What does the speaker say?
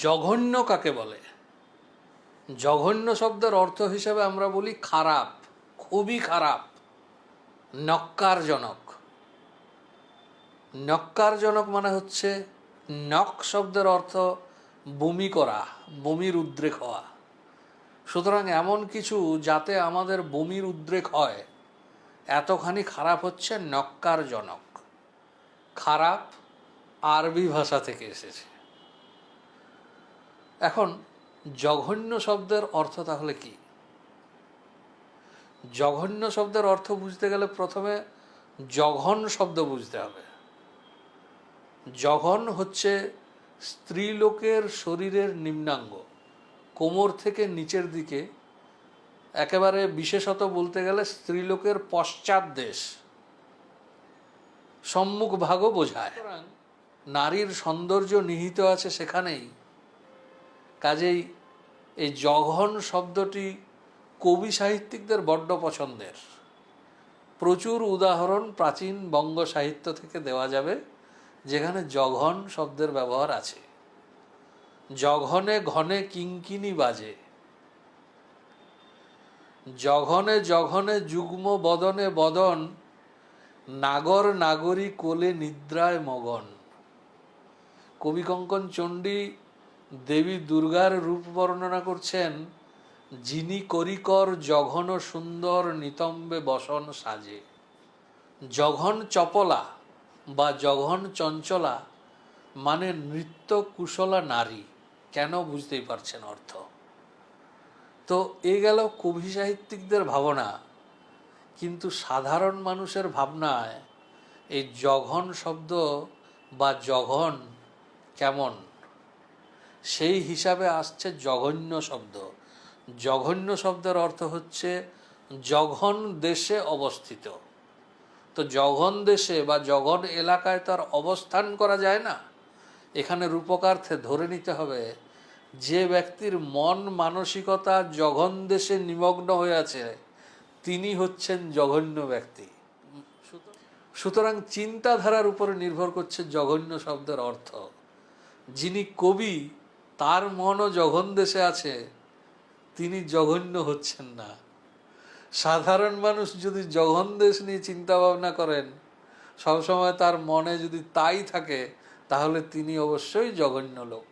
জঘন্য কাকে বলে? জঘন্য শব্দের অর্থ হিসেবে আমরা বলি খারাপ, খুবই খারাপ, নক্কারজনক। নক্কারজনক মানে হচ্ছে, নক শব্দের অর্থ বমি করা, বমির উদ্রেক হওয়া। সুতরাং এমন কিছু যাতে আমাদের বমির উদ্রেক হয়, এতখানি খারাপ হচ্ছে নক্কারজনক। খারাপ আরবি ভাষা থেকে এসেছে। এখন জঘন্য শব্দের অর্থ তাহলে কি? জঘন্য শব্দের অর্থ বুঝতে গেলে প্রথমে জঘন শব্দ বুঝতে হবে। জঘন হচ্ছে স্ত্রীলোকের শরীরের নিম্নাঙ্গ, কোমর থেকে নিচের দিকে, একেবারে বিশেষত বলতে গেলে স্ত্রীলোকের পশ্চাৎ দেশ, সম্মুখ ভাগও বোঝায়। নারীর সৌন্দর্য নিহিত আছে সেখানেই। কাজেই এই জঘন শব্দটি কবি সাহিত্যিকদের বড্ড পছন্দের। প্রচুর উদাহরণ প্রাচীন বঙ্গ সাহিত্য থেকে দেওয়া যাবে যেখানে জঘন শব্দের ব্যবহার আছে। জঘনে ঘনে কিঙ্কিনি বাজে, জঘনে জঘনে যুগ্ম বদনে বদন, নাগর নাগরী কোলে নিদ্রায় মগন। কবি কঙ্কন চণ্ডী দেবী দুর্গার রূপ বর্ণনা করছেন, যিনি করিকর জঘন সুন্দর নিতম্বে বসন সাজে। জঘন চপলা বা জঘন চঞ্চলা মানে নৃত্য কুশলা নারী। কেন বুঝতেই পারছেন অর্থ। তো এ গেল কবি সাহিত্যিকদের ভাবনা, কিন্তু সাধারণ মানুষের ভাবনায় এই জঘন শব্দ বা জঘন কেমন, সেই হিসাবে আসছে জঘন্য শব্দ। জঘন্য শব্দের অর্থ হচ্ছে জঘন দেশে অবস্থিত। তো জঘন দেশে বা জঘন এলাকায় তার অবস্থান করা যায় না। এখানে রূপকার্থে ধরে নিতে হবে যে ব্যক্তির মন মানসিকতা জঘন দেশে নিমগ্ন হয়ে আছে তিনি হচ্ছেন জঘন্য ব্যক্তি। সুতরাং চিন্তাধারার উপরে নির্ভর করছে জঘন্য শব্দের অর্থ। যিনি কবি তার মনও জঘন দেশে আছে, তিনি জঘন্য হচ্ছেন না। সাধারণ মানুষ যদি জঘন দেশ নিয়ে চিন্তা ভাবনা করেন, সবসময় তার মনে যদি তাই থাকে, তাহলে তিনি অবশ্যই জঘন্য লোক।